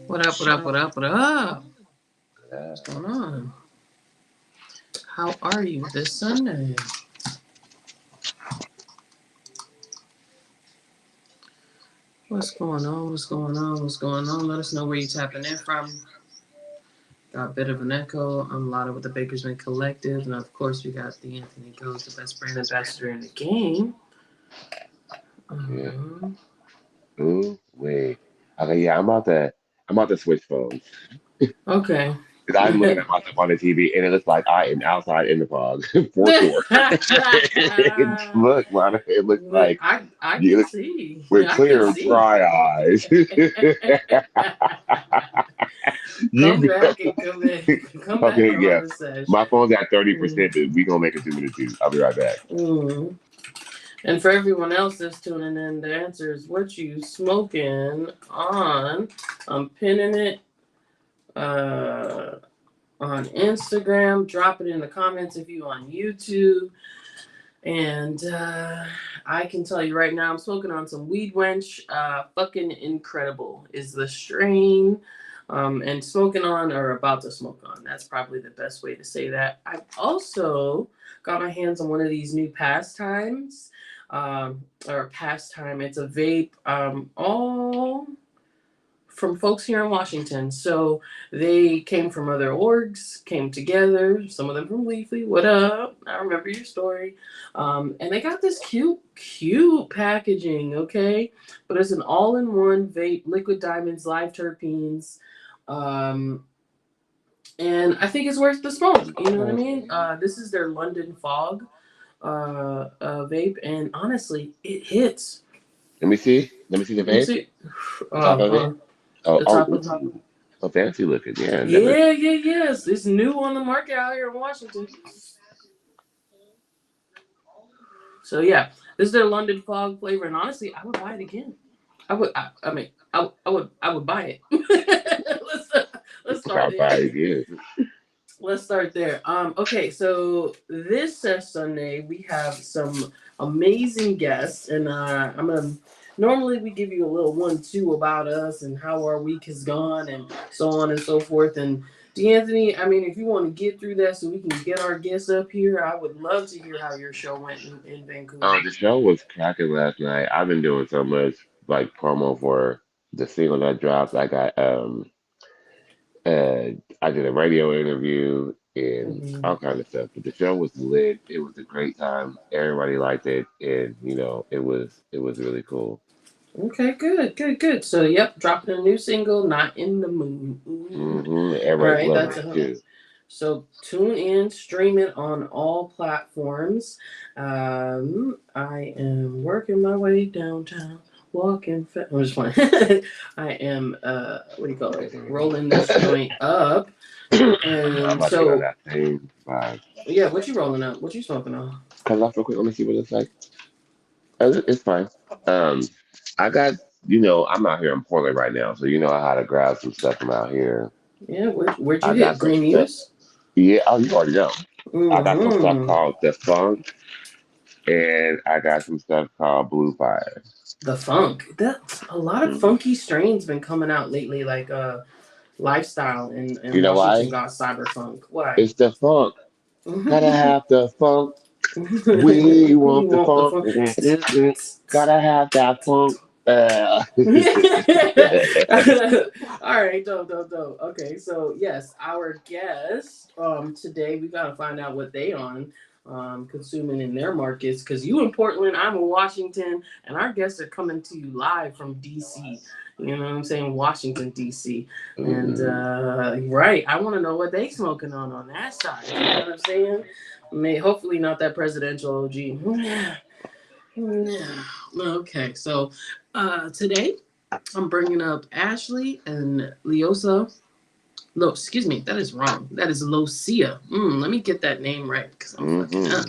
What up, what up, what up, what up? Uh, What's going on? How are you this Sunday? What's going on? What's going on? What's going on? Let us know where you're tapping in from. Got a bit of an echo. I'm Lotta with the Bakersman Collective. And of course, we got the Anthony Goes, the best brand ambassador in the game. yeah. Uh, Ooh, wait. Okay, yeah, I'm about to switch phones. okay. Because I'm looking at myself on the TV and it looks like I am outside in the fog for sure. Look, man, it looks Look, like I can you see. with I can clear, see. dry eyes. Come You back and come back. Come back okay? on Yeah, the sesh. my phone's at Mm, 30%, but we gonna make it 2 minutes too. I'll be right back. mm. And for everyone else that's tuning in, the answer is what you smoking on. I'm pinning it uh, on Instagram. Drop it in the comments if you on YouTube. And I can tell you right now, I'm smoking on some Weed Wench. Fucking incredible is the strain. And smoking on or about to smoke on. That's probably the best way to say that. I've also got my hands on one of these new pastimes. Or pastime. It's a vape. All from folks here in Washington. So they came from other orgs, came together, some of them from Leafly. What up? I remember your story. And they got this cute packaging, okay? But it's an all in one vape, liquid diamonds, live terpenes. Um, and I think it's worth the smoke. You know what I mean? This is their London Fog vape. And honestly, it hits. Let me see. Let me see the Let me vape. see. The top of it. Uh, Oh, the top oh, of ooh, so fancy looking. Yeah, never. Yeah, yeah, yes. It's new on the market out here in Washington. So yeah, this is their London Fog flavor, and honestly, I would buy it again. I mean, I would buy it. Let's start How there. bad it is. Let's start there. Okay, so this Sunday we have some amazing guests, and I'm gonna. Normally, we give you a little 1-2 about us and how our week has gone, and so on and so forth. And D'Anthony, I mean, if you want to get through that, so we can get our guests up here, I would love to hear how your show went in Vancouver. Oh, the show was cracking last night. I've been doing so much like promo for the single that dropped. I did a radio interview and Mhm. all kind of stuff. But the show was lit. It was a great time. Everybody liked it, and it was really cool. Okay, good, good, good. So, yep, dropping a new single, "Not in the Mood." All Everybody's right, loving that's it a too. So tune in, stream it on all platforms. I am working my way downtown, walking. I'm just playing. I am what do you call it? Rolling this joint up. I'm And about to get on so that same vibe. yeah, what you rolling up? What you smoking on? Cut it off real quick. Let me see what it's like. It's fine. Um, I got, I'm out here in Portland right now, so I how to grab some stuff from out here. Yeah, where'd you I hit? got some Green stuff. News. Yeah, oh, you already know. I got some stuff Mm-hmm. called The Funk, and I got some stuff called Blue Fire. The funk. That a lot of Hmm. funky strains been coming out lately, like lifestyle in You know Washington why? got cyberfunk. Why? It's the funk. Gotta You have the funk. We want the want the funk. funk? Gotta have that funk. Uh, All right, dope. Okay, so yes, our guest today we gotta find out what they on consuming in their markets because you in Portland, I'm in Washington, and our guests are coming to you live from DC. You know what I'm saying? Washington DC. And mm-mm. right, I want to know what they smoking on that side. You know what I'm saying? May hopefully not that presidential OG. Okay, so today I'm bringing up Ashley and Leosa. No, excuse me, that is wrong. That is Losia. Let me get that name right because I'm fucking up.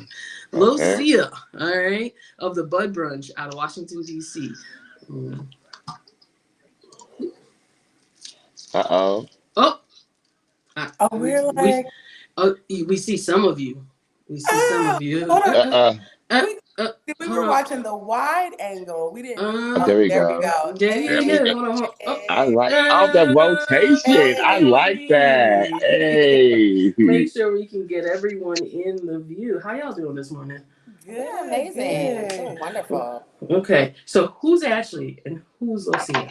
Mm-hmm. Okay. Losia, all right, of the Bud Brunch out of Washington D.C. Mm. Uh-oh. Oh, Oh, we we're we like, we see some of you. We see some oh, of you. hold on. Uh-uh. Uh, We uh, we hold were on. watching the wide angle. We didn't. Uh, Oh, There we there we go. go. yeah, There yeah, There we yeah. go. Hold on. Oh, I I Hey. like all the rotation. I like that. Hey. Hey. Make sure we can get everyone in the view. How y'all doing this morning? We're Good, amazing. We're good. doing wonderful. Okay, so who's Ashley and who's Losia?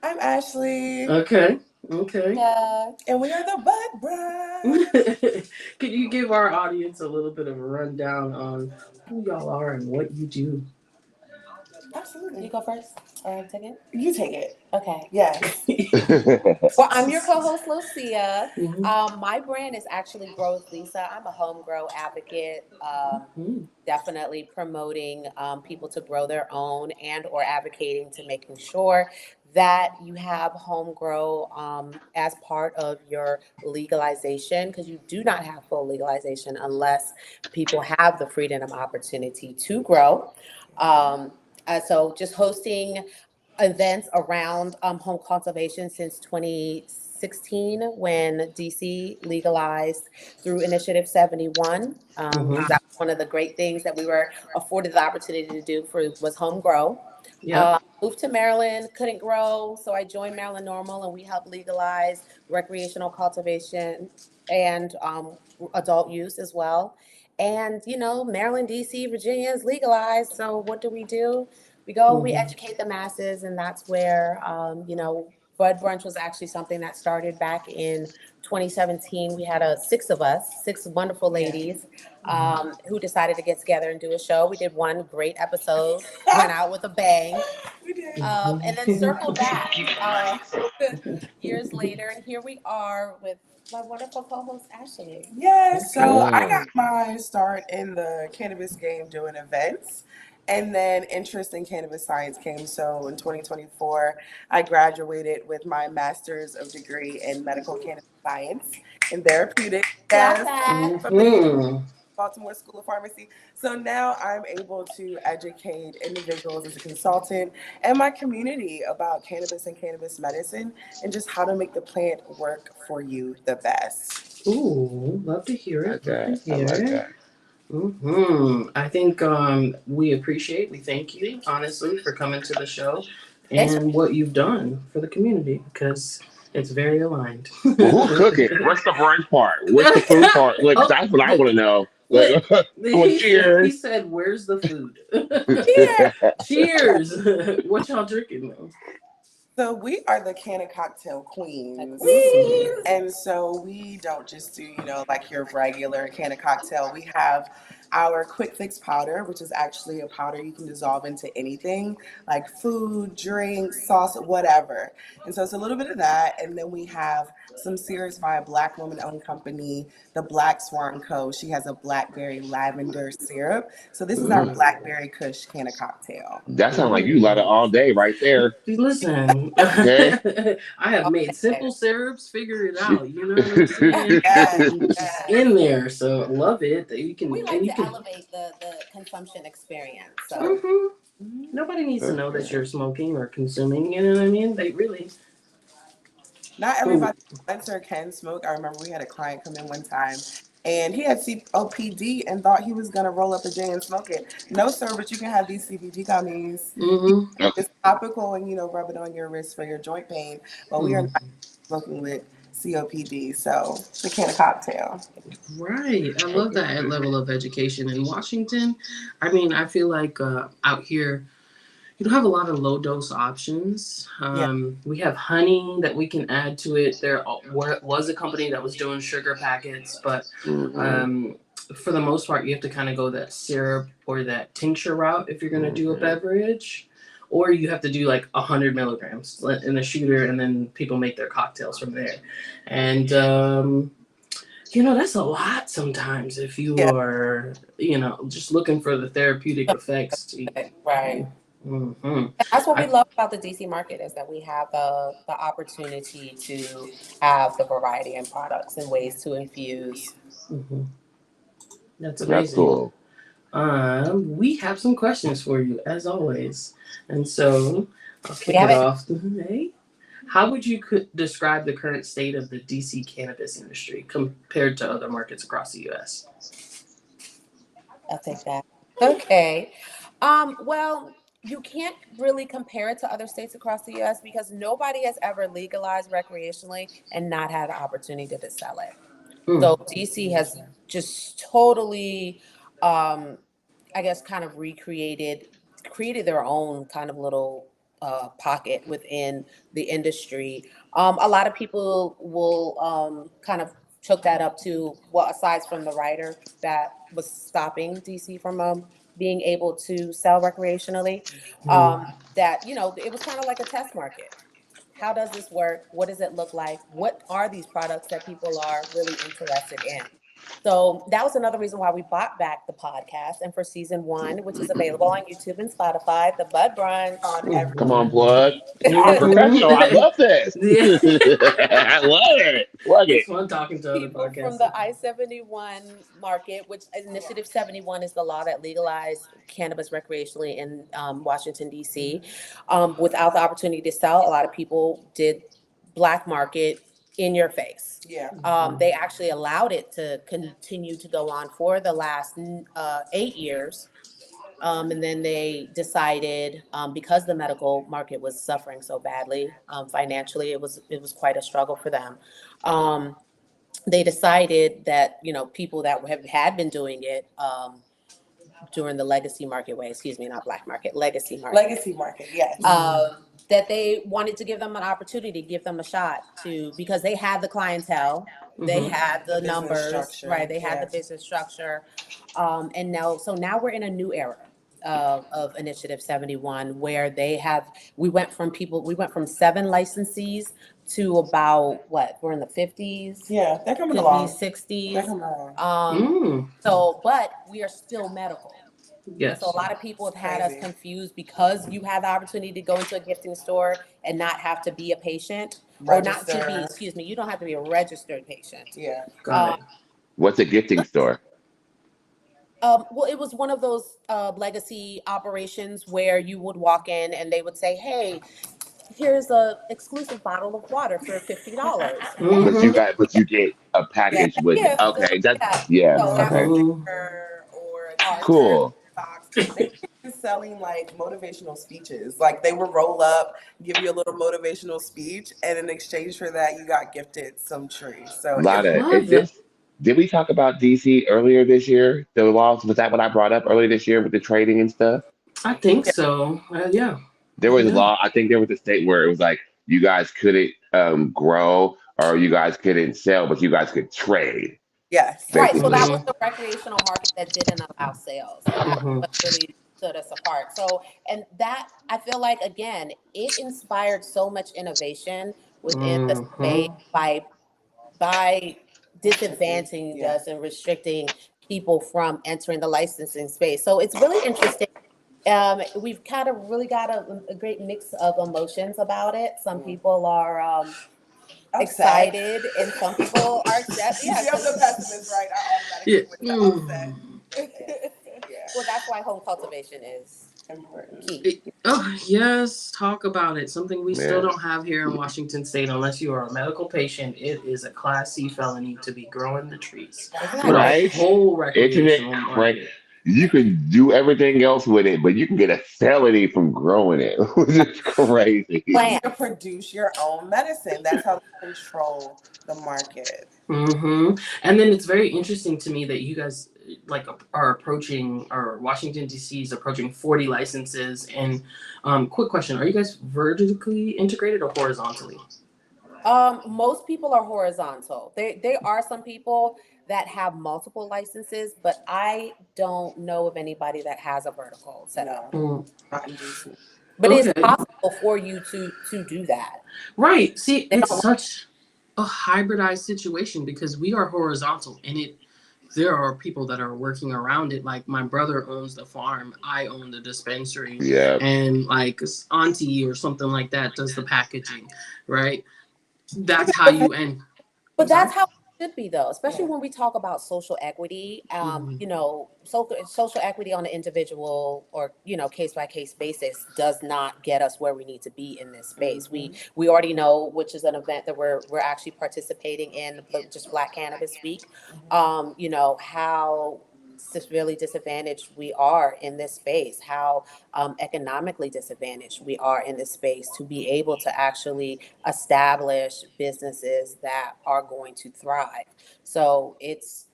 I'm Ashley, Okay, okay. Yeah. and we are the Bud Brunch. Could you give our audience a little bit of a rundown on who y'all are and what you do? You Absolutely. go first, or I take it? You take it. Okay. Yes. Well, I'm your co-host, Losia. Mhm, My brand is actually Grow with Lisa. I'm a home grow advocate. mhm, Definitely promoting people to grow their own and or advocating to making sure that you have home grow as part of your legalization, because you do not have full legalization unless people have the freedom and opportunity to grow. Um, so just hosting events around home cultivation since 2016 when DC legalized through Initiative 71. mhm. That was one of the great things that we were afforded the opportunity to do for was home grow. Yep. Moved to Maryland, couldn't grow, so I joined Maryland Normal, and we helped legalize recreational cultivation and adult use as well. And Maryland, DC, Virginia is legalized. So what do? We go, we Mhm, educate the masses, and that's where Bud Brunch was actually something that started back in 2017. We had six of us, six wonderful Yeah. ladies, mhm, who decided to get together and do a show. We did one great episode, went out with a bang, We did. and then circled mhm. back years later, and here we are with my wonderful co-host Ashley. Yes. So Okay. I got Yeah. my start in the cannabis game doing events. And then interest in cannabis science came. So in 2024, I graduated with my master's of degree in medical cannabis science and therapeutics. Clap Yes, that. from the Mhm. Baltimore School of Pharmacy. So now I'm able to educate individuals as a consultant and my community about cannabis and cannabis medicine and just how to make the plant work for you the best. Ooh, love to hear Like it. Love to that. I hear like it. that. I think we thank you honestly for coming to the show Thanks for and what you've done for the community because it's very aligned. Well, who's cooking? What's the brunch part? What's the food part? Like, Oh, that's what I want to know. Like, look, well, he cheers. said, "Where's the food?" Yeah. Cheers. What y'all drinking though? So we are the Canna Cocktail the Queens. Ooh. queens. And so we don't just do, like your regular can of cocktail. We have our quick fix powder, which is actually a powder you can dissolve into anything like food, drinks, sauce, whatever. And so it's a little bit of that. And then we have some syrups by a black woman owned company, the Black Swan Co. She has a blackberry lavender syrup. So this is our Mm. blackberry kush can of cocktail. That sounds like you let it Mm. all day right there. Listen, Okay. I have made Okay. simple syrups, figure it out. You know what I'm saying? Yes, It's just yes. in there, so love it. That you We can, like and you to can. elevate the consumption experience. So hmm Mhm. Nobody needs to know that Okay. you're smoking or consuming. You know what I mean? They really. Not Ooh. everybody influencer can smoke. I remember we had a client come in one time and he had COPD and thought he was gonna roll up a J and smoke it. No, sir, but you can have these CBD gummies. Mm-hmm. It's topical and rub it on your wrist for your joint pain. But we are Mm. not smoking with COPD, so the can of cocktail. Right. I love Okay. that level of education in Washington. I mean, I feel like out here you don't have a lot of low dose options. Yeah. We have honey that we can add to it. Was a company that was doing sugar packets, but Mm-hmm. um, for the most part, you have to kind of go that syrup or that tincture route if you're going to do a Mm-hmm. beverage. Or you have to do like 100 milligrams in a shooter, and then people make their cocktails from there. And, that's a lot sometimes if you Yeah. are, just looking for the therapeutic effects. right. Mm-hmm. And that's what we I, love about the DC market is that we have the opportunity to have the variety in products and ways to infuse. mhm. That's That's amazing. cool. We have some questions for you as always, and so I'll We kick have it it. off. Hey, how would you describe the current state of the DC cannabis industry compared to other markets across the U.S.? I'll take that. Okay. Well, you can't really compare it to other states across the U.S. because nobody has ever legalized recreationally and not had the opportunity to sell it. So DC has just totally, I guess, kind of created their own kind of little pocket within the industry. A lot of people will kind of chalk that up to, well, aside from the writer that was stopping DC from being able to sell recreationally, that, you know, it was kind of like a test market. How does this work? What does it look like? What are these products that people are really interested in? So that was another reason why we brought back the podcast. And for season 1, which is available on YouTube and Spotify, the Bud Brunch. On every Come on, blood. I'm a professional. I Mhm. love this. Yeah. I love it. Plug it. It's fun talking to other People from podcasters. the I-71 market, which Initiative 71 is the law that legalized cannabis recreationally in Washington, D.C. Without the opportunity to sell, a lot of people did black market in your face. Yeah. They actually allowed it to continue to go on for the last 8 years. And then they decided, because the medical market was suffering so badly financially, it was quite a struggle for them. They decided that, you know, people that had been doing it during the legacy market way, excuse me, not black market, legacy market. Legacy market, yes. That they wanted to give them an opportunity, give them a shot to, because they had the clientele, they had the business numbers, structure, right? They had yeah. the business structure. And now we're in a new era of Initiative 71, where we went from 7 licensees to about, we're in the 50s. Yeah, they're coming Could along. be 60s. They're coming along. So, but we are still medical. Yes. So a lot of people have had us confused because you have the opportunity to go into a gifting store and not have to be a patient, or not to be, excuse me, you don't have to be a registered patient. Yeah. Got it. What's a gifting store? Well, it was one of those legacy operations where you would walk in and they would say, hey, here's a exclusive bottle of water for $50. But you get a package with it. Okay, yeah. So that Okay, was Or a t-shirt, cool. socks. They were selling like motivational speeches. Like they would roll up, give you a little motivational speech, and in exchange for that, you got gifted some trees. So it Lotta, Love that. did we talk about DC earlier this year? The laws, was that what I brought up earlier this year with the trading and stuff? I think Yeah. so. Yeah. There was Yeah. law. I think there was a state where it was like you guys couldn't grow or you guys couldn't sell, but you guys could trade. yes. right. So that Basically. was the recreational market that didn't allow sales, and that's what really stood us apart. So, and that, I feel like, again, it inspired so much innovation within the space by disadvantaging us and restricting people from entering the licensing space. So it's really interesting. We've kind of really got a great mix of emotions about it. Some people are excited, and some people are upset. You have the pessimist, right? I Yeah. automatically went to upset. Well, that's why home cultivation is Important. key. Yes, talk about it. Something we still Yeah. don't have here in Washington State. Unless you are a medical patient, it is a Class C felony to be growing the trees. With Right? a whole Internet recreational crank. market. You can do everything else with it, but you can get a felony from growing it, which is crazy. You can produce your own medicine. That's how they control the market. And then it's very interesting to me that you guys are approaching, or Washington D.C. is approaching 40 licenses. And quick question: are you guys vertically integrated or horizontally? Most people are horizontal. There are some people that have multiple licenses, but I don't know of anybody that has a vertical setup. Not in DC. But it's possible for you to do that. Right. See, it's such a hybridized situation because we are horizontal, and there are people that are working around it. Like my brother owns the farm, I own the dispensary, and like auntie or something like that does the packaging, right? That's how you end. But that's how it should be, though, especially when we talk about social equity. You know, social equity on an individual or, you know, case by case basis does not get us where we need to be in this space. We already know, which is an event that we're actually participating in, just Black Cannabis Week. You know, how severely disadvantaged we are in this space, how economically disadvantaged we are in this space to be able to actually establish businesses that are going to thrive. So it's,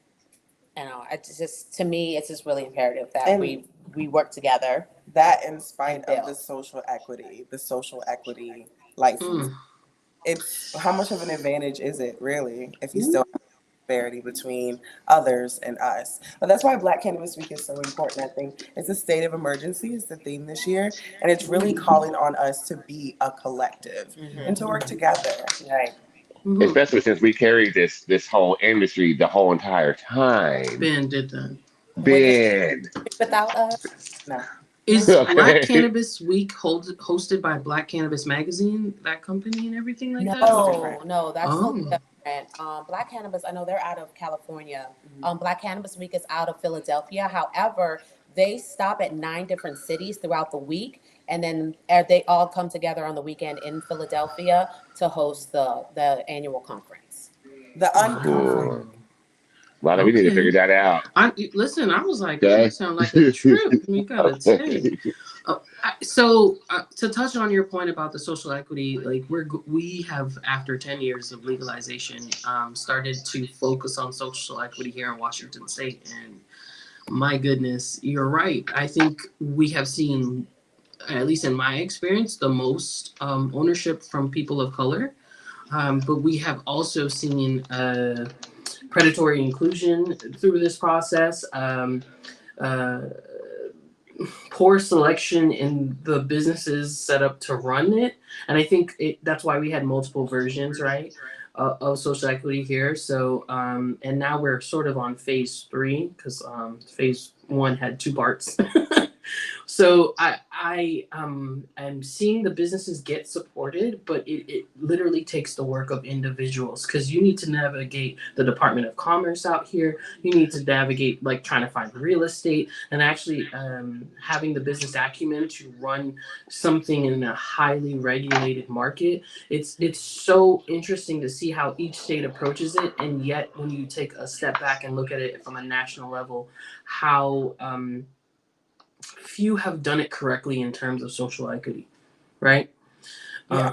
you know, it's just, to me, it's just really imperative that And we work together that in spite and of build. the social equity license, Mm. it's how much of an advantage is it really if you Ooh. still have disparity between others and us? But that's why Black Cannabis Week is so important. I think it's a state of emergency is the theme this year, and it's really calling on us to be a collective and to work together. Right. Mm-hmm. Especially since we carried this whole industry the whole entire time. Ben did that. Would this Ben. be without us? No. Is Black Okay. Cannabis Week hosted by Black Cannabis Magazine, that company and everything like that? It's No, different. no, that's totally Oh. different. Black Cannabis, I know they're out of California. Mhm. Black Cannabis Week is out of Philadelphia. However, they stop at 9 different cities throughout the week, and then they all come together on the weekend in Philadelphia to host the annual conference. The unconference. Cool. Lotta, we need to Okay. figure that out. Listen, I was like, Okay. that sounds like a trip. You gotta take. Okay. To touch on your point about the social equity, like we have after 10 years of legalization, started to focus on social equity here in Washington State, and my goodness, you're right. I think we have seen, at least in my experience, the most ownership from people of color, but we have also seen predatory inclusion through this process. Uh, Poor selection in the businesses set up to run it, and I think that's why we had multiple versions, right, of social equity here. So and now we're sort of on phase 3 because phase 1 had 2 parts. So I'm seeing the businesses get supported, but it literally takes the work of individuals because you need to navigate the Department of Commerce out here. You need to navigate like trying to find real estate and actually having the business acumen to run something in a highly regulated market. It's so interesting to see how each state approaches it, and yet when you take a step back and look at it from a national level, how few have done it correctly in terms of social equity, right? Yeah.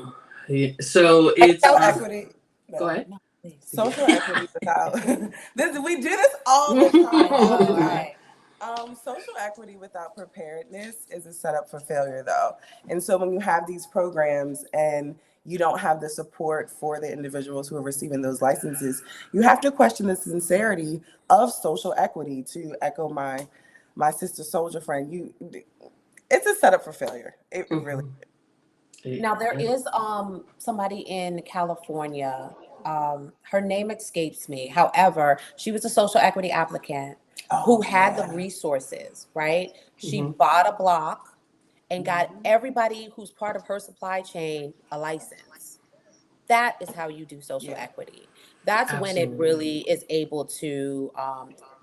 Yeah. So it's Social equity. go No. ahead. No, please. Social equity without we do this all the time. All the time. Right. Social equity without preparedness is a setup for failure, though. And so when you have these programs and you don't have the support for the individuals who are receiving those licenses, you have to question the sincerity of social equity. To echo my sister soldier friend, it's a setup for failure. It really. Now there is somebody in California. Her name escapes me. However, she was a social equity applicant who had the resources, right? She Mhm. bought a block and got everybody who's part of her supply chain a license. That is how you do social equity. That's when it Absolutely. really is able to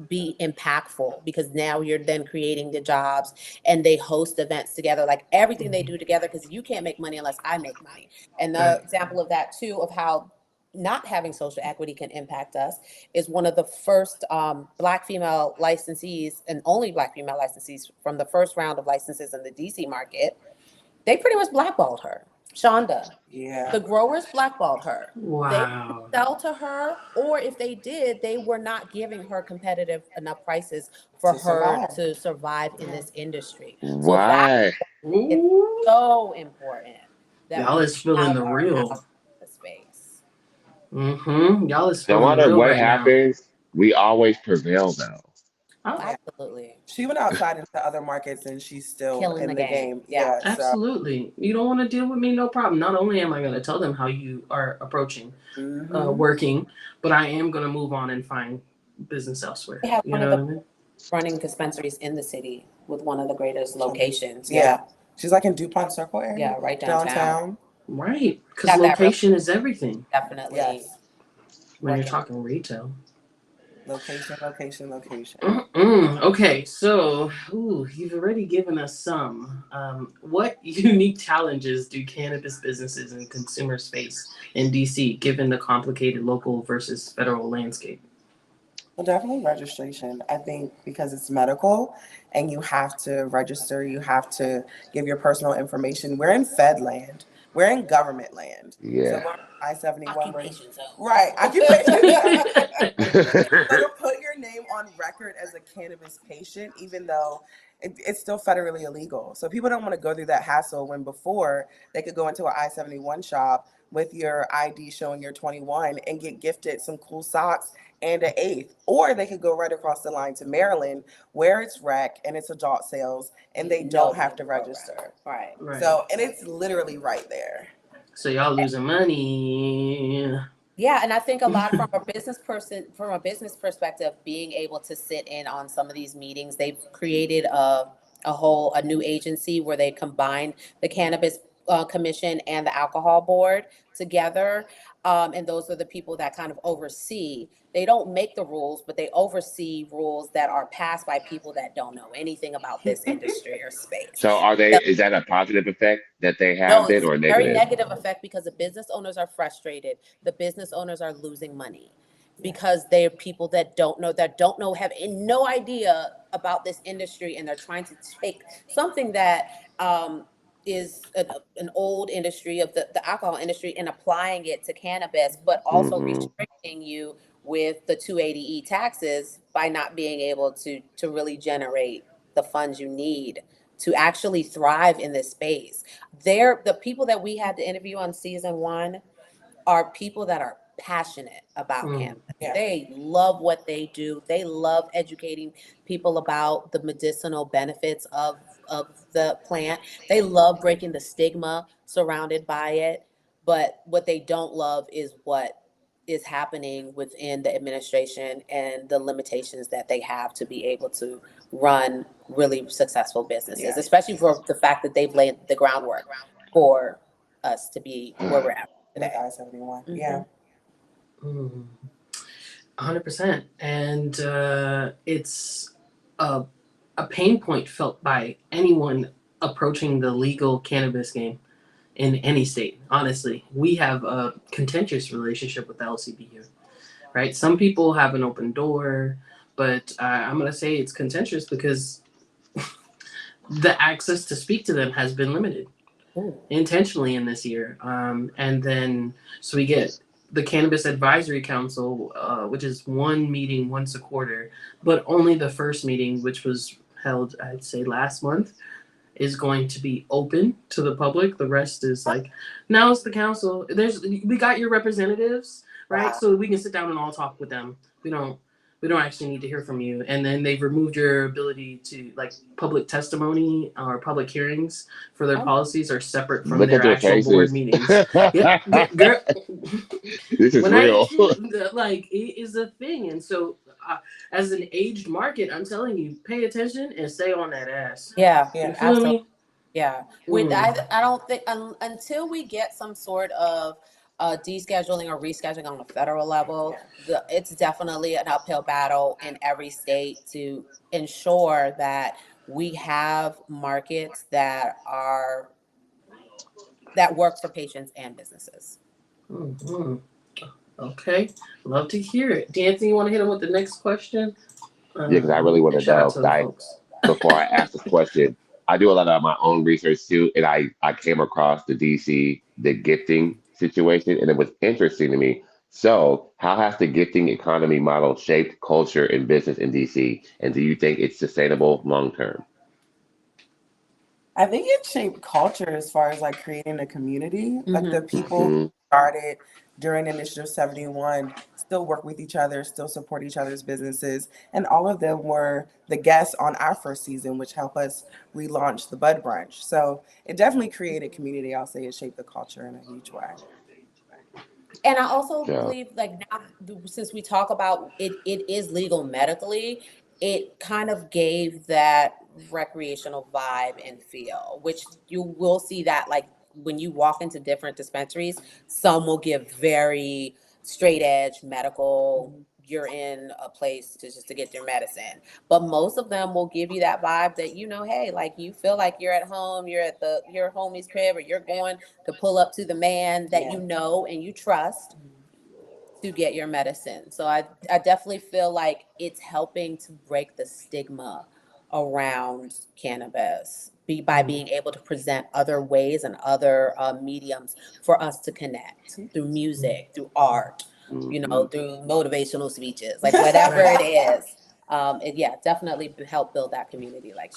be impactful, because now you're then creating the jobs, and they host events together, like everything they do together, because you can't make money unless I make money. And the Right. example of that too, of how not having social equity can impact us, is one of the first Black female licensees, and only Black female licensees from the first round of licenses in the DC market. They pretty much blackballed her. Shonda. Yeah. The growers blackballed her. They didn't Wow. sell to her, or if they did, they were not giving her competitive enough prices for To her survive. to survive in this industry. So that Why? is Ooh. so important that Y'all we is feeling have the our real. house in the space. Y'all is No feeling the matter real what right now. happens, we always prevail though. Oh, Yeah. absolutely. She went outside into other markets and she's still Killing in the the game. game. Yeah. Yeah. So. Absolutely. You don't want to deal with me, no problem. Not only am I going to tell them how you are approaching Mhm. working, but I am going to move on and find business elsewhere. They have You one know of what the I mean? running dispensaries in the city with one of the greatest locations. Yeah. She's like in DuPont Circle area. Yeah, right downtown. Downtown. Right. Because Got that real location is everything definitely Yes. when you're working. talking retail. Location. Okay, so you've already given us some. What unique challenges do cannabis businesses and consumers face in DC, given the complicated local versus federal landscape? Well, definitely registration. I think because it's medical and you have to register, you have to give your personal information. We're in Fed land, we're in government land. So Yeah. we're I 71 Occupation zone. right, occupation. So to put your name on record as a cannabis patient, even though it's still federally illegal. So people don't want to go through that hassle when before they could go into an I-71 shop with your ID showing you're 21 and get gifted some cool socks and an eighth. Or they could go right across the line to Maryland where it's rec and it's adult sales and they don't have to register. Right. Right. So, and it's literally right there. So y'all losing money. Yeah, and I think a lot from a business perspective, being able to sit in on some of these meetings, they've created a new agency where they combined the cannabis commission and the alcohol board together, and those are the people that kind of oversee. They don't make the rules, but they oversee rules that are passed by people that don't know anything about this industry or space. So is that a positive effect that they No, have then it's or very negative? negative effect because the business owners are frustrated. The business owners are losing money because they're people that don't know, have no idea about this industry, and they're trying to take something that is an old industry of the alcohol industry and applying it to cannabis, but also Hmm. restricting you with the 280E taxes by not being able to really generate the funds you need to actually thrive in this space. The people that we had to interview on season 1 are people that are passionate about cannabis. Yeah. They love what they do. They love educating people about the medicinal benefits of the plant. They love breaking the stigma surrounded by it. But what they don't love is what is happening within the administration and the limitations that they have to be able to run really successful businesses, Yeah. especially for the fact that they've laid the groundwork for us to be where we're at With today. I-71. Yeah. 100%. And it's a pain point felt by anyone approaching the legal cannabis game in any state. Honestly, we have a contentious relationship with the LCB here, right? Some people have an open door, but I'm going to say it's contentious because the access to speak to them has been limited intentionally in this year. And then, so we get the Cannabis Advisory Council, which is one meeting once a quarter, but only the first meeting, which was held, I'd say, last month, is going to be open to the public. The rest is like, now it's the council. We got your representatives, right? Wow. So we can sit down and all talk with them. We don't actually need to hear from you. And then they've removed your ability to like public testimony or public hearings for their policies are separate from Look at their their actual board faces. meetings. Yeah, girl, This is when I real. like it is a thing, and so as an aged market, I'm telling you, pay attention and stay on that ass. Yeah, Yeah. You feel absolutely. me? Yeah. I don't think until we get some sort of descheduling or rescheduling on a federal level, it's definitely an uphill battle in every state to ensure that we have markets that work for patients and businesses. Mm-hmm. Okay, love to hear it. Dancing, you want to hit him with the next question? Yeah, because I really want And to shout out know. to the 'Cause folks. before I ask this question, I do a lot of my own research too, and I came across the gifting situation, and it was interesting to me. So, how has the gifting economy model shaped culture and business in DC? And do you think it's sustainable long term? I think it shaped culture as far as like creating a community. Like the people who Hmm. started during Initiative 71 still work with each other, still support each other's businesses. And all of them were the guests on our first season, which helped us relaunch the Bud Brunch. So it definitely created community. I'll say it shaped the culture in a huge way. And I also Yeah. believe, like, now, since we talk about it is legal medically, it kind of gave that recreational vibe and feel, which you will see that, like, when you walk into different dispensaries, some will give very straight edge medical. Mhm. You're in a place to get your medicine, but most of them will give you that vibe that, hey, like, you feel like you're at home, you're at your homie's crib, or you're going to pull up to the man that Yeah. you know and you trust. to get your medicine. So I definitely feel like it's helping to break the stigma around cannabis by being able to present other ways and other mediums for us to connect through music, through art, Hmm. through motivational speeches, like whatever it is. Yeah, definitely help build that community, like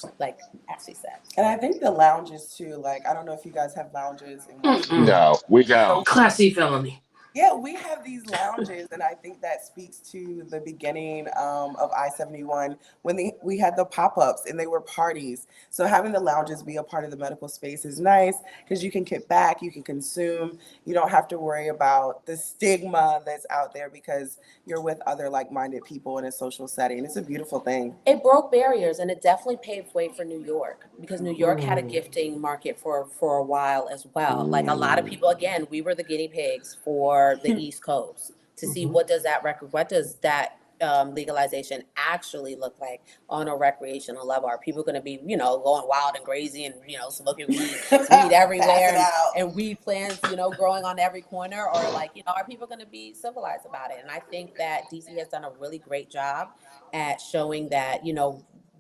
Ashley said. And I think the lounges too. Like, I don't know if you guys have lounges in Washington. Mm-mm. No, we So don't. Classy felony. yeah, we have these lounges, and I think that speaks to the beginning of I-71 when we had the pop-ups and they were parties. So having the lounges be a part of the medical space is nice because you can kick back, you can consume, you don't have to worry about the stigma that's out there because you're with other like-minded people in a social setting. It's a beautiful thing. It broke barriers, and it definitely paved way for New York, because New York had a Mm. gifting market for a while as well. Like a lot of Mm. people, again, we were the guinea pigs for the East Coast to see Mhm. what does that legalization actually look like on a recreational level. Are people going to be, going wild and crazy and smoking weed Pass everywhere it out. and weed plants, growing on every corner, or like, are people going to be civilized about it? And I think that DC has done a really great job at showing that,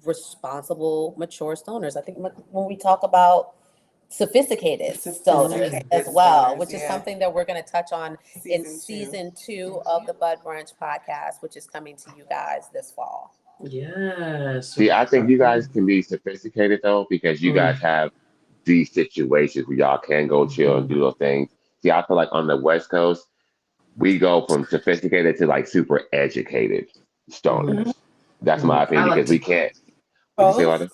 responsible, mature stoners. I think when we talk about sophisticated stoners Sophisticated as well, stoners, which is yeah. something that we're going to touch on in Season 2. season 2 of the Bud Brunch podcast, which is coming to you guys this fall. Yes. See, I think you guys can be sophisticated though because you Mm. guys have these situations where y'all can go chill and Mhm. do those things. See, I feel like on the West Coast, we go from sophisticated to like super educated Mhm. Mhm. stoners. That's my Mhm. I opinion like because we to. can't. What you say, Both. Lotta?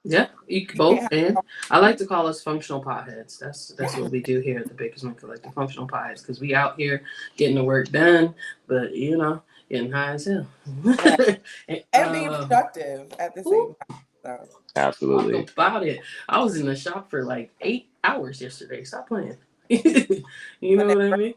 Yeah, you can You can't both, have and I like to call us functional potheads. That's what we do here at the Bakersman Collective, functional potheads, because we out here getting the work done, but getting high as hell. yeah. And, And being productive at the whew, same time. So. talk Absolutely. about it. I was in the shop for like 8 hours yesterday. Stop playing. You know But what I mean?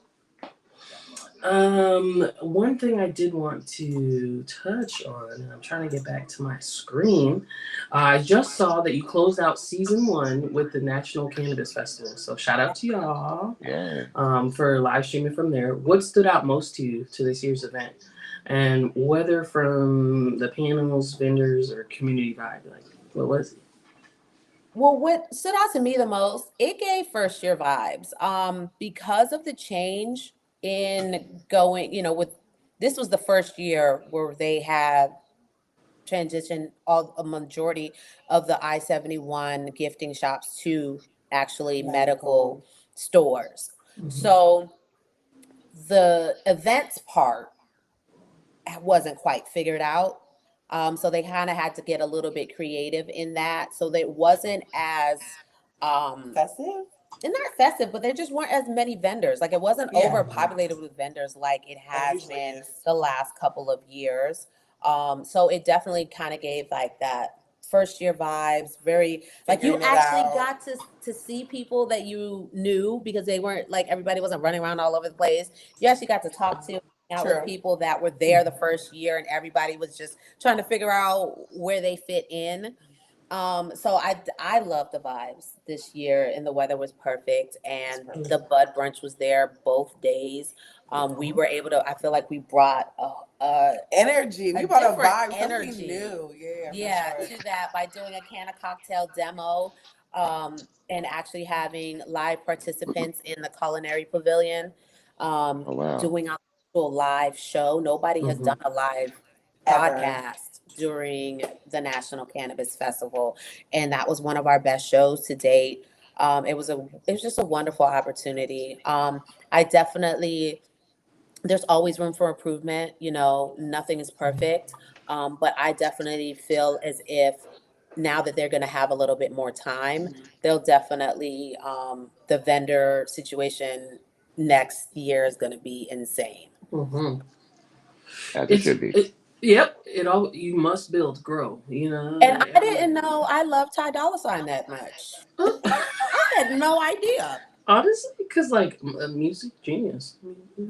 One thing I did want to touch on, and I'm trying to get back to my screen. I just saw that you closed out season 1 with the National Cannabis Festival. So shout out to y'all Yeah. for live streaming from there. What stood out most to you to this year's event? And whether from the panels, vendors, or community vibe, like what was it? Well, what stood out to me the most, it gave first year vibes. Because of the change in going, with this was the first year where they had transitioned a majority of the I-71 gifting shops to actually medical medical. stores. Mhm. So the events part wasn't quite figured out. So they kind of had to get a little bit creative in that. So that it wasn't as Excessive? and not festive, but there just weren't as many vendors. Like it wasn't Yeah. overpopulated with vendors like it It has usually been is. the last couple of years. So it definitely kind of gave like that first year vibes. Very like you Figuring it actually out. got to see people that you knew because they weren't like everybody wasn't running around all over the place. You actually got to talk to out with True. people that were there the first year, and everybody was just trying to figure out where they fit in. So I love the vibes this year, and the weather was perfect, It's and perfect. the Bud Brunch was there both days. We were able to. I feel like we brought Energy. a We brought a different vibe, something energy, new. Yeah, yeah, for to that by doing a can of cocktail demo, and actually having live participants in the culinary pavilion, Oh wow. doing a actual live show. Nobody has Mhm. done a live ever. podcast during the National Cannabis Festival, and that was one of our best shows to date. It was just a wonderful opportunity. I definitely there's always room for improvement. Nothing is perfect, but I definitely feel as if now that they're going to have a little bit more time, they'll definitely the vendor situation next year is going to be insane. Mhm. As it It's should be. it. Yep. It all you must build, grow. And I Every didn't know I love Ty Dolla Sign that much. uh, I had no idea. honestly, because like a music genius.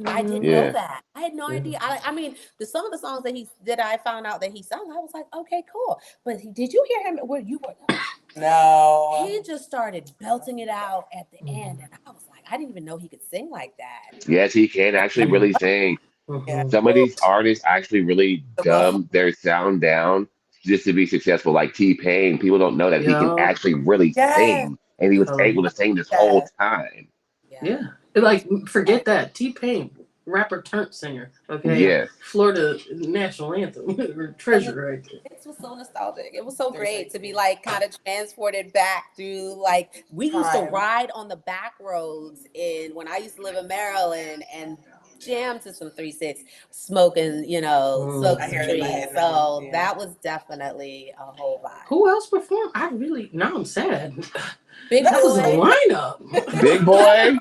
I didn't know Yeah. that. I had no Yeah. idea. I mean, some of the songs that I found out that he sung, I was like, okay, cool. But did you hear him where you were? No. He just started belting it out at the end, Mhm. and I was like, I didn't even know he could sing like that. Yes, he can actually really sing. Yeah. Mhm. Some of these artists actually really The muscle. dumb their sound down just to be successful. Like T-Pain, people don't know that he can Yeah. actually really Yes. sing, and he was Hello. able to sing this whole Yes. time. Yeah. Yeah. Like, forget that. T-Pain, rapper turned singer. Okay. Yes, Florida national anthem. Or And the treasure right there. It was so nostalgic. It was so great to be 360. like kind of transported back to like we used to Time. ride on the back roads in when I used to live in Maryland and jam to some 3-6 smoking, smoke I Mm. some hear it in my trees. head now. So Yeah. that was definitely a whole vibe. Who else performed? Now I'm sad. Big That was a Boy. lineup. Big Boy.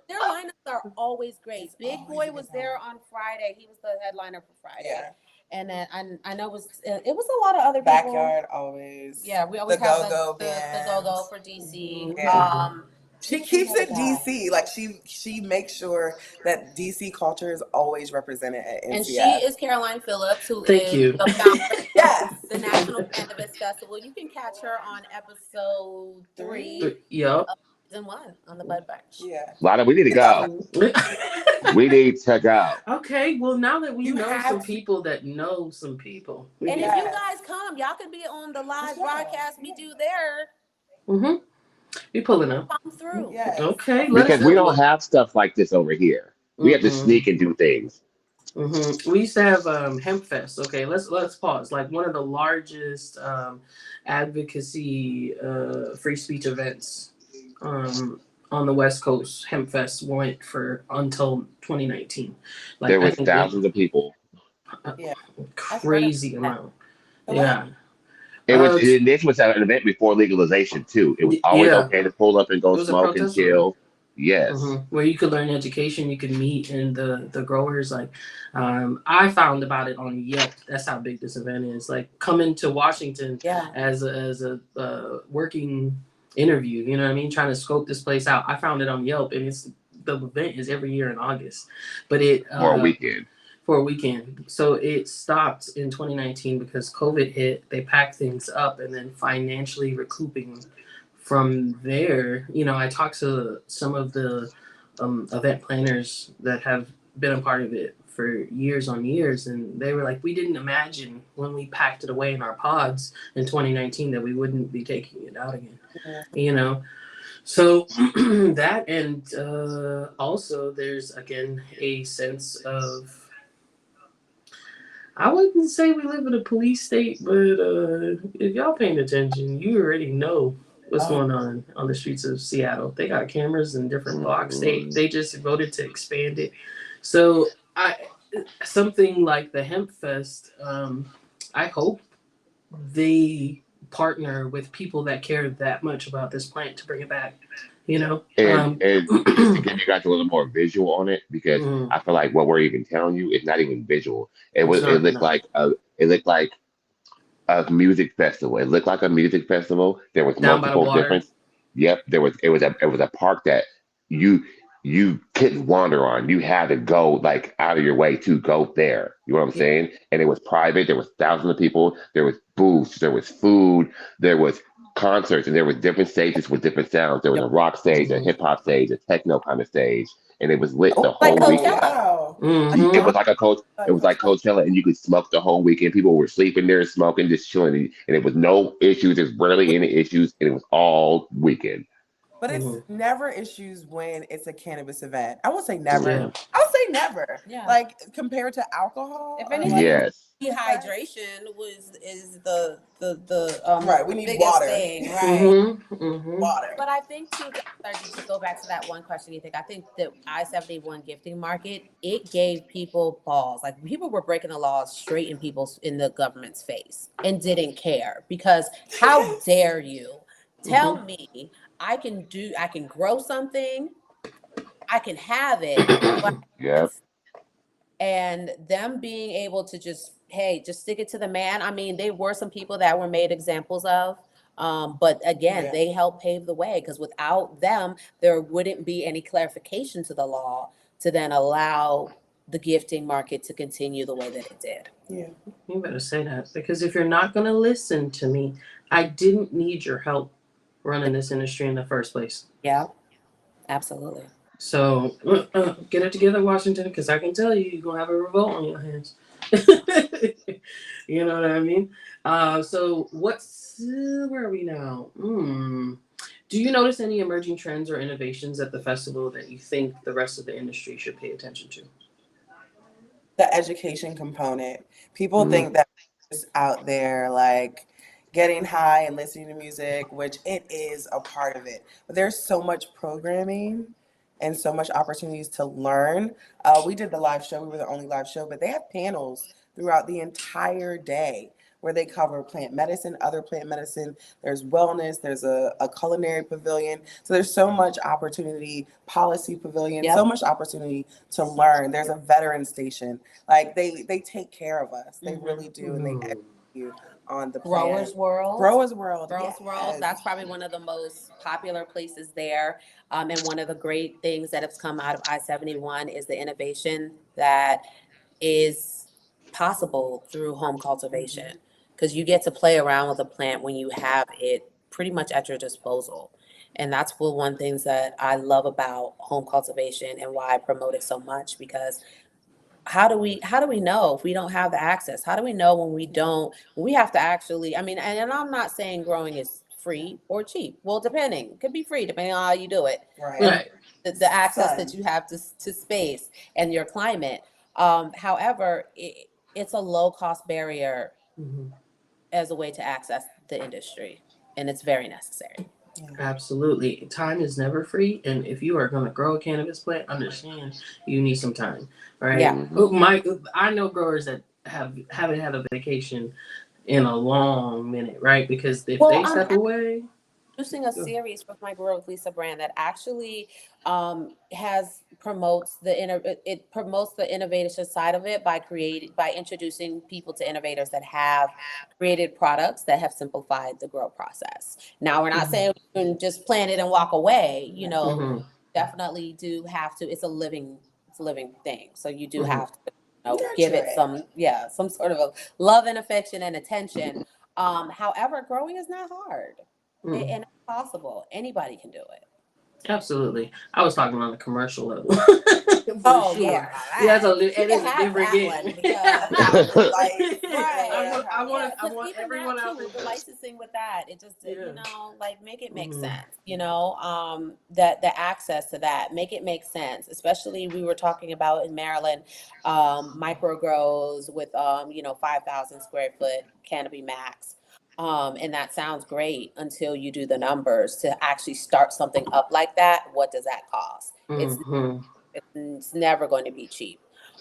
Their lineups are always great. Big Boy was there on Friday. He was the headliner for Friday. Yeah. And then I know it was a lot of other people. Backyard always. Yeah, we always The have Go-Go the Band. go-go for DC. Yeah. She Who's keeps the other it guy? DC. Like she makes sure that DC culture is always represented at And she NCF. is Caroline Phillips, who Thank is you. the founder Yes. of the National Cannabis Festival. You can catch her on episode 3, Yup. season 1 on the Bud Brunch. Yeah. Lotta, we need to It's all go. We need to go. Okay, well, now that we You know have some to- people that know some people. And Yeah. if you guys come, y'all could be on the live broadcast we do there. Mm-hmm. We pulling up. Come through. Yes. Okay, let us Because we know. don't have stuff like this over here. We have to sneak and do things. We used to have Hemp Fest. Okay, let's pause. Like one of the largest advocacy free speech events on the West Coast. Hemp Fest went for until 2019. Like There I was think thousands of people. Yeah. crazy amount. So Yeah. It was Uh, and this was an event before legalization too. It was always yeah. okay to pull up and It go was a smoke and protest event. chill. Yes. Where you could learn education, you could meet and the growers. Like, I found about it on Yelp. That's how big this event is. Like, coming to Washington Yeah. as a working interview. You know what I mean? Trying to scope this place out. I found it on Yelp, and the event is every year in August, but it For a weekend. For a weekend. So it stopped in 2019 because COVID hit. They packed things up, and then financially recouping from there, I talked to some of the event planners that have been a part of it for years on years, and they were like, we didn't imagine when we packed it away in our pods in 2019 that we wouldn't be taking it out again. So that, and also there's again a sense of, I wouldn't say we live in a police state, but if y'all paying attention, you already know what's going on the streets of Seattle. They got cameras in different blocks. They just voted to expand it. So something like the Hemp Fest, I hope they partner with people that care that much about this plant to bring it back. And just to give you guys a little more visual on it, because I feel like what we're even telling you is not even visual. It looked like a music festival. It looked like a music festival. There was Down by the multiple water. different. Yep, it was a park that you couldn't wander on. You had to go like out of your way to go there. You know what I'm saying? And it was private. There was thousands of people. There was booths. There was food. There was concerts, and there was different stages with different sounds. There was a rock stage, a hip hop stage, a techno kind of stage, and it was lit the Like whole weekend. Wow. It was like it was like Coachella, and you could smoke the whole weekend. People were sleeping there, smoking, just chilling, and it was no issues. There's rarely any issues, and it was all weekend. But it's never issues when it's a cannabis event. I won't say never. Yeah. I'll say never. Yeah. Like compared to alcohol. If or anything, like- Yes. Dehydration is the Right, we need biggest water. thing, right? Water. But I think too, sorry, to go back to that one question, you think I think the I-71 gifting market, it gave people pause. Like people were breaking the laws straight in the government's face and didn't care because how dare you tell me I can grow something, I can have it, but Yep. and them being able to just stick it to the man. I mean, there were some people that were made examples of, but again, they helped pave the way because without them, there wouldn't be any clarification to the law to then allow the gifting market to continue the way that it did. Yeah. You better say that, because if you're not going to listen to me, I didn't need your help running this industry in the first place. Yeah, absolutely. So get it together, Washington, because I can tell you, you're gonna have a revolt on your hands. You know what I mean? So what's where are we now? Do you notice any emerging trends or innovations at the festival that you think the rest of the industry should pay attention to? The education component. People Mm. think that it's out there like getting high and listening to music, which it is a part of it. But there's so much programming and so much opportunities to learn. We did the live show. We were the only live show, but they have panels throughout the entire day where they cover plant medicine, other plant medicine. There's wellness. There's a culinary pavilion. So there's so much opportunity, policy pavilion, so Yep. much opportunity to learn. There's a veteran station. Like they take care of us. They really do, and they educate you on the plan. Growers World. Growers World. Girls World, Yes. that's probably one of the most popular places there. And one of the great things that has come out of I-71 is the innovation that is possible through home cultivation. Because you get to play around with a plant when you have it pretty much at your disposal. And that's one things that I love about home cultivation and why I promote it so much, because how do we know if we don't have the access? How do we know when we have to actually, I mean, and I'm not saying growing is free or cheap. Well, depending, it could be free depending on how you do it. Right. Right. The access Sun. that you have to space and your climate. However, it's a low cost barrier Mhm. as a way to access the industry, and it's very necessary. Absolutely. Time is never free. And if you are going to grow a cannabis plant, understand you need some time, right? Yeah. I know growers that haven't had a vacation in a long minute, right? Because if Well, they I'm step away, producing a series with my Grow with Lisa brand that actually it promotes the innovation side of it by introducing people to innovators that have created products that have simplified the grow process. Now, we're not saying you can just plant it and walk away. Mhm. Definitely do have to. It's a living thing, so you do Mhm. have to give Nurture it it. some sort of a love and affection and attention. However, growing is not hard. Mhm. And it's possible. Anybody can do it. Absolutely. I was talking on a commercial level. For Oh sure. yeah, Yeah, it's you it can is a have different that game. one because Like right. Yeah, I because want even that everyone out too, the there. licensing with that, it just Yeah. like make it make Mhm. sense. That the access to that, make it make sense. Especially we were talking about in Maryland, micro grows with 5,000 square foot canopy max. And that sounds great until you do the numbers to actually start something up like that. What does that cost? Mhm. It's never going to be cheap.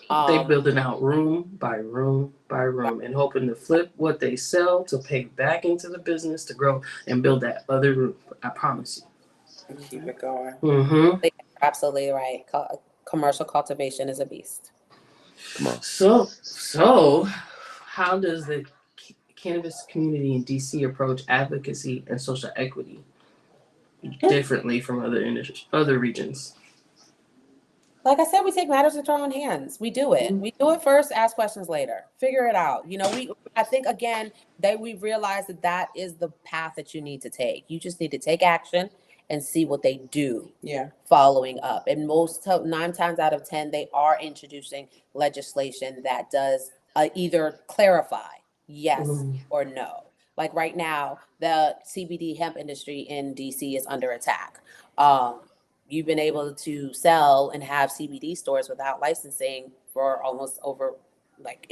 They Um, building out room by room by room and hoping to flip what they sell to pay back into the business to grow and build that other room. I promise And keep it going. you. Mm-hmm. you're absolutely right. Commercial cultivation is a beast. Come on. So, how does the cannabis community in DC approach advocacy and social equity differently from other regions? Like I said, we take matters into our own hands. We do it. We do it first, ask questions later. Figure it out. I think again that we realize that is the path that you need to take. You just need to take action and see what they do Yeah. following up. And 9 times out of 10, they are introducing legislation that does either clarify yes Mhm. or no. Like right now, the CBD hemp industry in DC is under attack. You've been able to sell and have CBD stores without licensing for almost over like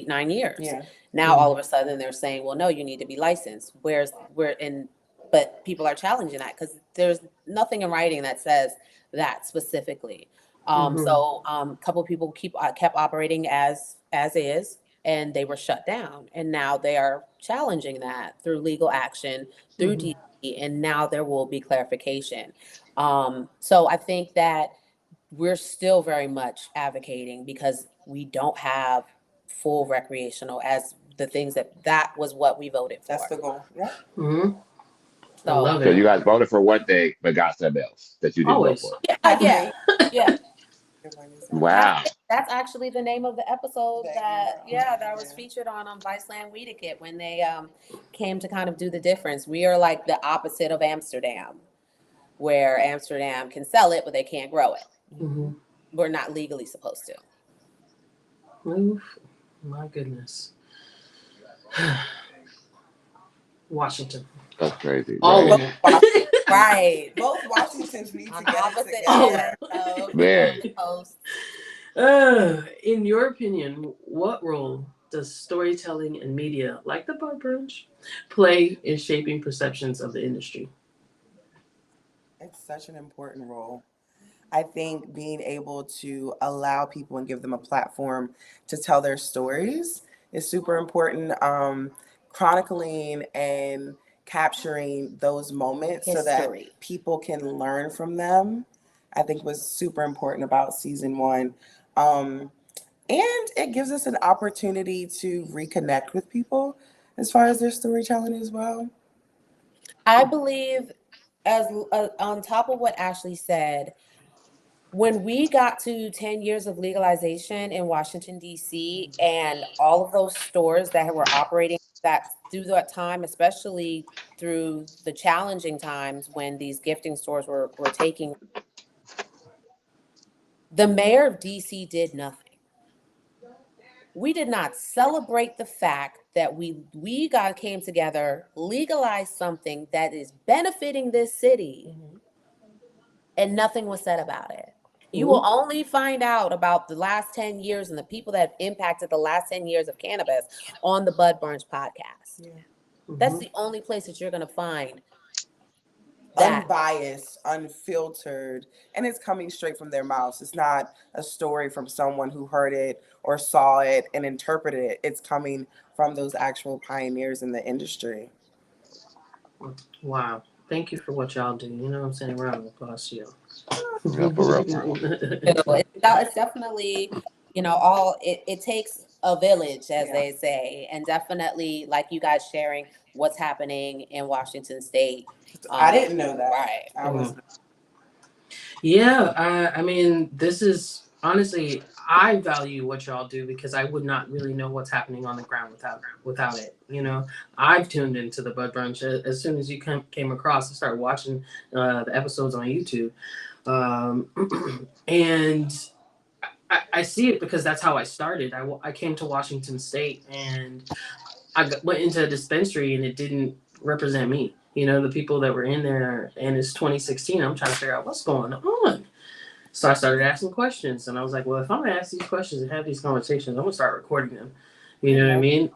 9 years. Yeah. Now all of a sudden they're saying, well, no, you need to be licensed. But people are challenging that because there's nothing in writing that says that specifically. A couple of people kept operating as is, and they were shut down. And now they are challenging that through legal action, through Mhm. DC, and now there will be clarification. So I think that we're still very much advocating because we don't have full recreational as the things that was what we voted for. That's the goal. Yeah. Mhm. I So love So you it. guys voted for one thing, but got something else that you didn't vote Always. for. yeah, yeah. Wow. That's actually the name of the episode that was Yeah. featured on Viceland Weed Kit when they came to kind of do the difference. We are like the opposite of Amsterdam. where Amsterdam can sell it, but they can't grow it. Mm-hmm. We're not legally supposed to. Oof, my goodness. Washington. That's crazy. All Right. of them. Right. Both Washingtons need to On get the it opposite together. end of Man. the coast. In your opinion, what role does storytelling and media, like the Bud Brunch, play in shaping perceptions of the industry? It's such an important role. I think being able to allow people and give them a platform to tell their stories is super important. Chronicling and capturing those moments so that History. people can learn from them, I think was super important about season one. Um, and it gives us an opportunity to reconnect with people as far as their storytelling as well. I believe, as on top of what Ashley said, when we got to 10 years of legalization in Washington, D.C., and all of those stores that were operating that through that time, especially through the challenging times when these gifting stores were taking, the mayor of D.C. did nothing. We did not celebrate the fact that we came together, legalized something that is benefiting this city, and nothing was said about it. You will only find out about the last 10 years and the people that have impacted the last 10 years of cannabis on the Bud Brunch podcast. Yeah. That's the only place that you're going to find that. Unbiased, unfiltered, and it's coming straight from their mouths. It's not a story from someone who heard it or saw it and interpreted it. It's coming from those actual pioneers in the industry. Wow. Thank you for what y'all do. You know what I'm saying? Round of applause to Yeah, for real. y'all. It's definitely, it takes a village, as Yeah. they say, and definitely like you guys sharing what's happening in Washington State. I didn't know that. Right. I was Yeah, I mean, this is honestly, I value what y'all do because I would not really know what's happening on the ground without it. You know, I've tuned into the Bud Brunch as soon as you came across. I started watching the episodes on YouTube, and I see it because that's how I started. I came to Washington State and went into a dispensary and it didn't represent me. You know, the people that were in there, and it's 2016. I'm trying to figure out what's going on. So I started asking questions, and I was like, well, if I'm gonna ask these questions and have these conversations, I'm gonna start recording them. You know what I mean?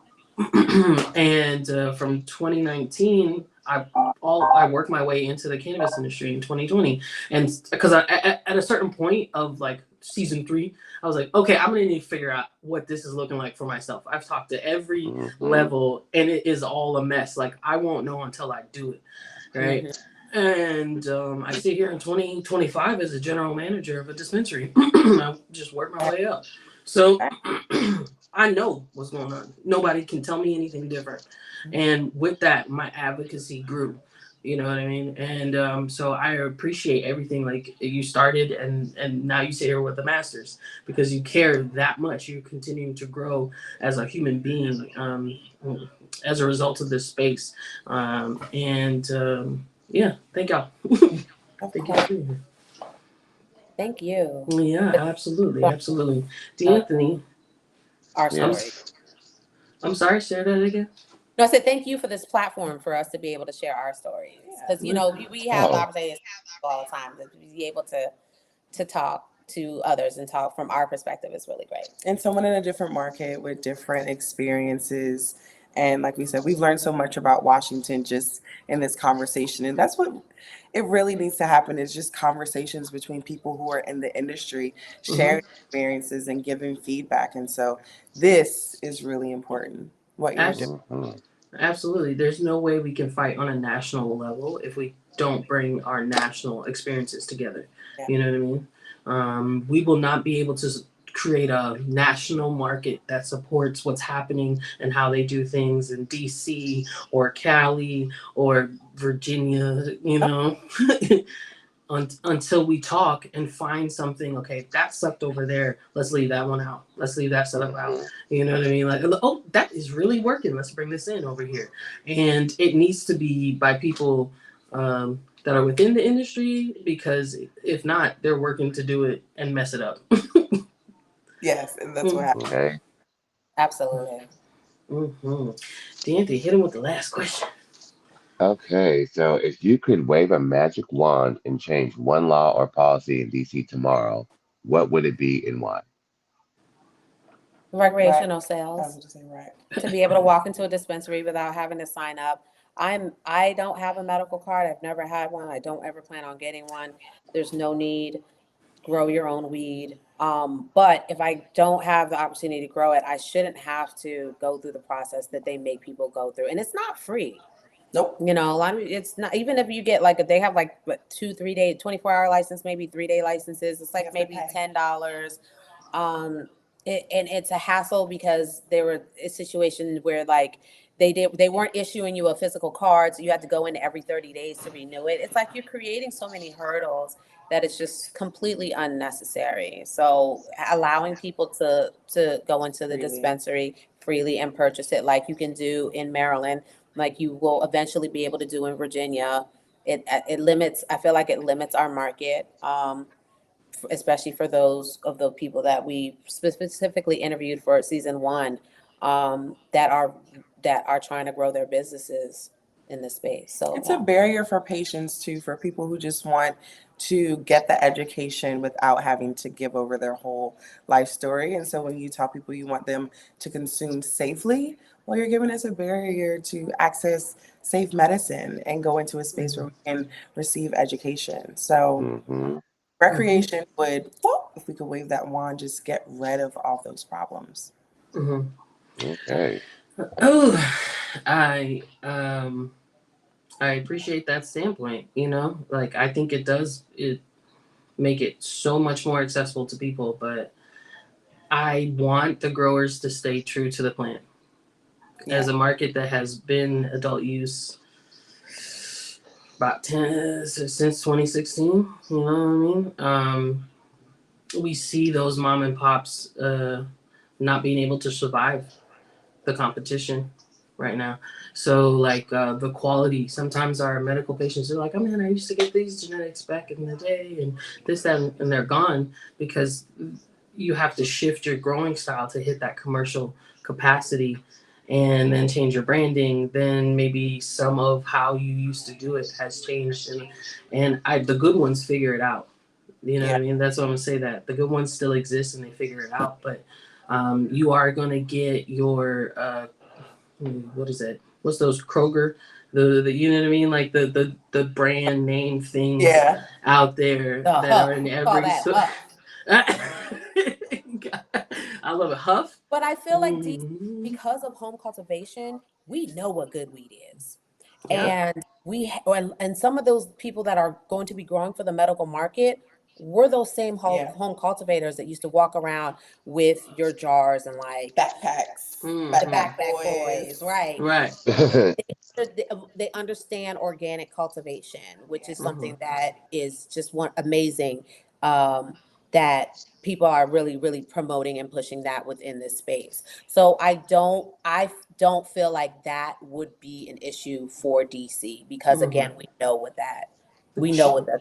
And from 2019, I worked my way into the cannabis industry in 2020, and because at a certain point of like season 3, I was like, okay, I'm gonna need to figure out what this is looking like for myself. I've talked to every level, and it is all a mess. Like I won't know until I do it, right? And I sit here in 2025 as a general manager of a dispensary. I just work my way up, so I know what's going on. Nobody can tell me anything different. And with that, my advocacy grew. You know what I mean? And so I appreciate everything like you started and now you sit here with the masters because you care that much. You're continuing to grow as a human being as a result of this space. Yeah, thank y'all. Thank you for being here. Thank you. Yeah, absolutely. D'Anthony, Our story. Yes. I'm sorry, share that again. No, I said thank you for this platform for us to be able to share our stories. Because, we have the opportunity to talk all the time. To be able to talk to others and talk from our perspective is really great. and someone in a different market with different experiences. And like we said, we've learned so much about Washington just in this conversation. And that's what it really needs to happen is just conversations between people who are in the industry, sharing experiences and giving feedback. And so this is really important, what you're doing. Absolutely. There's no way we can fight on a national level if we don't bring our national experiences together. Yeah. You know what I mean? We will not be able to create a national market that supports what's happening and how they do things in DC or Cali or Virginia, until we talk and find something. Okay, that sucked over there. Let's leave that one out. Let's leave that setup out. You know what I mean? Like, oh, that is really working. Let's bring this in over here. And it needs to be by people that are within the industry, because if not, they're working to do it and mess it up. Yes, and that's what happened. Okay. Absolutely. Mm-hmm. D'Anthony, hit him with the last question. Okay, so if you could wave a magic wand and change one law or policy in DC tomorrow, what would it be and why? Recreational I sales. was just saying, right. To be able to walk into a dispensary without having to sign up. I don't have a medical card. I've never had one. I don't ever plan on getting one. There's no need. Grow your own weed. But if I don't have the opportunity to grow it, I shouldn't have to go through the process that they make people go through. And it's not free. Nope. You know, a lot of it's not, even if you get like, they have like what, 2-3 day, 24-hour license, maybe 3-day licenses. It's You like have to maybe pay. $10. And it's a hassle because there were a situation where like they weren't issuing you a physical card, so you had to go in every 30 days to renew it. It's like you're creating so many hurdles that it's just completely unnecessary. So allowing people to go into the Freely. dispensary freely and purchase it, like you can do in Maryland, like you will eventually be able to do in Virginia. It limits. I feel like it limits our market. Especially for those of the people that we specifically interviewed for season 1, that are trying to grow their businesses in this space. So It's a barrier for patients too, for people who just want to get the education without having to give over their whole life story. And so when you tell people you want them to consume safely, well, you're giving us a barrier to access safe medicine and go into a space where we can receive education. So Hmm. recreation would, well, if we could wave that wand, just get rid of all those problems. Mm-hmm. Okay. Oh, I appreciate that standpoint. You know, like I think it make it so much more accessible to people, but I want the growers to stay true to the plant. As a market that has been adult use about 10 since 2016, you know what I mean? We see those mom and pops not being able to survive the competition right now. So like the quality, sometimes our medical patients are like, oh man, I used to get these genetics back in the day and this, that, and they're gone because you have to shift your growing style to hit that commercial capacity and then change your branding. Then maybe some of how you used to do it has changed, and the good ones figure it out. You know what I mean? That's what I'm gonna say, that the good ones still exist and they figure it out, but you are gonna get your what is it? What's those Kroger? The you know what I mean? Like the brand name things out there that are in every store. I love it. Huff. But I feel like Mhm. because of home cultivation, we know what good weed is. Yeah. And and some of those people that are going to be growing for the medical market were those same home cultivators that used to walk around with your jars and like Backpacks. Mhm. the backpack boys, right? Right. They understand organic cultivation, which is something Mhm. that is just one amazing, that people are really, really promoting and pushing that within this space. So I don't feel like that would be an issue for DC because again, we know what that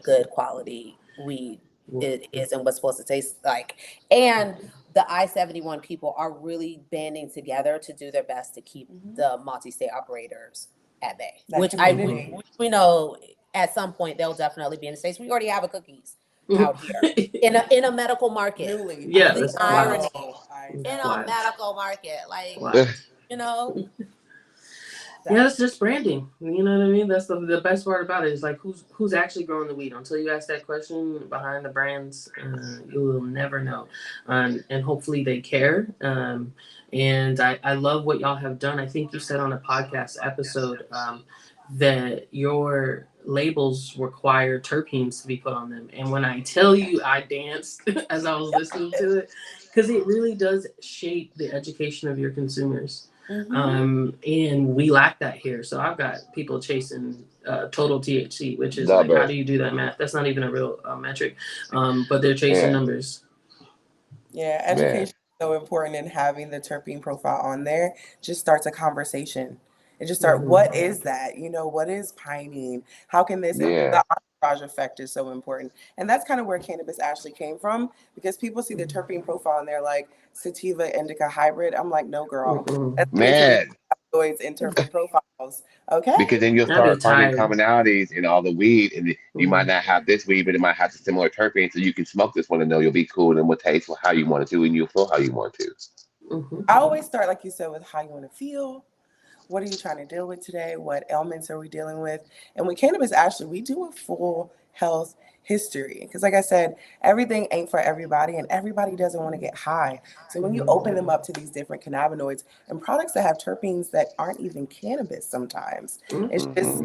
good quality weed it is and what's supposed to taste like. And the I-71 people are really banding together to do their best to keep the multi-state operators at bay, That which community. we know at some point they'll definitely be in the States. We already have a cookies out here in a medical market. Newly. Yeah, The that's irony wild. in a medical market, like, Wild. you know. Yeah, it's just branding. You know what I mean? That's the best part about it is like who's actually growing the weed. Until you ask that question behind the brands, you will never know. And hopefully they care. And I love what y'all have done. I think you said on a podcast episode that your labels require terpenes to be put on them. And when I tell you I danced as I was listening to it, because it really does shape the education of your consumers. And we lack that here. So I've got people chasing total THC, which is like, how do you do that math? That's not even a real metric, but they're chasing numbers. Yeah, education is so important, and having the terpene profile on there just starts a conversation. and just start, what is that? What is pinene? How can this, Yeah. the entourage effect is so important. And that's kind of where cannabis actually came from, because people see the terpene profile and they're like, sativa indica hybrid. I'm like, no, girl. That's literally Man, cannabinoids and terpene profiles. Okay. because then you'll I'd be start finding tired. commonalities in all the weed, and you might not have this weed, but it might have a similar terpene, so you can smoke this one and know you'll be cool and will taste how you want it to, and you'll feel how you want to. I always start, like you said, with how you want to feel. What are you trying to deal with today? What ailments are we dealing with? And with cannabis, actually, we do a full health history. Because like I said, everything ain't for everybody, and everybody doesn't want to get high. So when you open them up to these different cannabinoids and products that have terpenes that aren't even cannabis sometimes, it's just,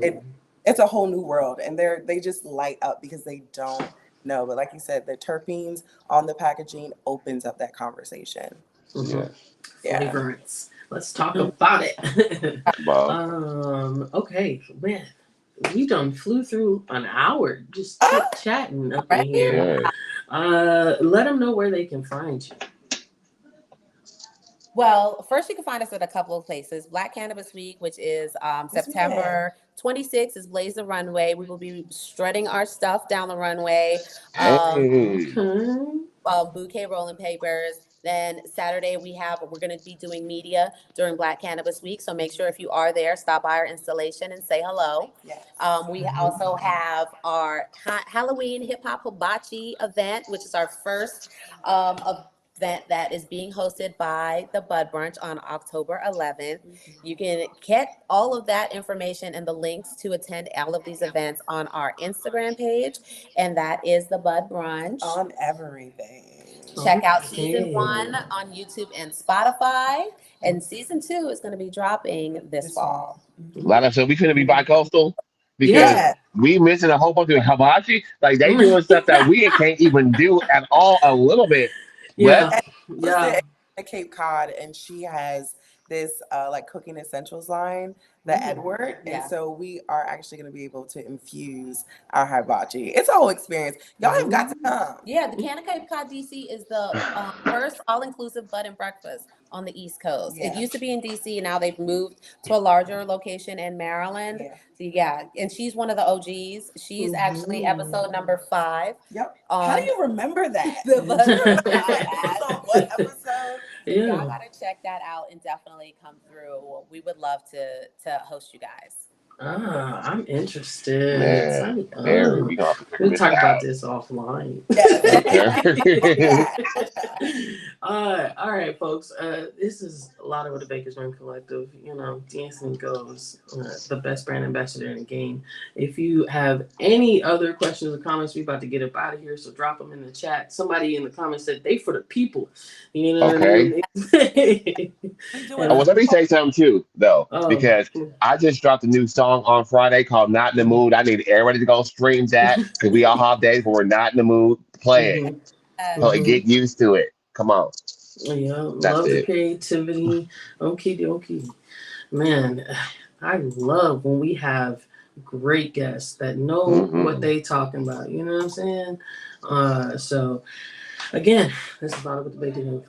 it's a whole new world. And they just light up because they don't know. But like you said, the terpenes on the packaging opens up that conversation. Yeah. Flavorants. Let's talk about it. Well, Okay, man, we done flew through an hour just chit chatting up in here. yeah. Let them know where they can find you. Well, first you can find us at a couple of places. Black Cannabis Week, which is September 26th, is Blaze the Runway. We will be strutting our stuff down the runway. Hey. Bouquet rolling papers. Then Saturday we're going to be doing media during Black Cannabis Week. So make sure if you are there, stop by our installation and say hello. Yes. We also have our Halloween Hip Hop Hibachi event, which is our first event that is being hosted by the Bud Brunch on October 11th. You can get all of that information and the links to attend all of these events on our Instagram page, and that is the Bud Brunch. On everything. Check out season 1 on YouTube and Spotify, and season 2 is going to be dropping this fall. Lotta, so we couldn't be bi-coastal because we missing a whole bunch of hibachi. Like they doing stuff that we can't even do at all a little bit. Yeah. Cape Cod, and she has this like cooking essentials line, the Edward, and so we are actually going to be able to infuse our hibachi. It's a whole experience. Y'all have got to come. Yeah, the Canna Cape Cod DC is the first all-inclusive bud and breakfast on the East Coast. It used to be in DC, and now they've moved to a larger location in Maryland. So and she's one of the OGs. She's actually episode number 5. Yep. How do you remember that? On what episode? Y'all gotta check that out and definitely come through. We would love to host you guys. I'm interested. Man, we'll talk about this offline. All right, folks. This is Lotta with the Baker's Room Collective. Dancing goes the best brand ambassador in the game. If you have any other questions or comments, we're about to get up out of here, so drop them in the chat. Somebody in the comments said they for the people. You know what I mean? Well, let me say something too, though, because I just dropped a new song on Friday called "Not in the Mood." I need everybody to go stream that because we all have days where we're not in the mood. Play it, so get used to it. Come on. Yeah, love the creativity. Okay. Man, I love when we have great guests that know what they talking about. You know what I'm saying? So again, this is Lotta with the Baker's Room.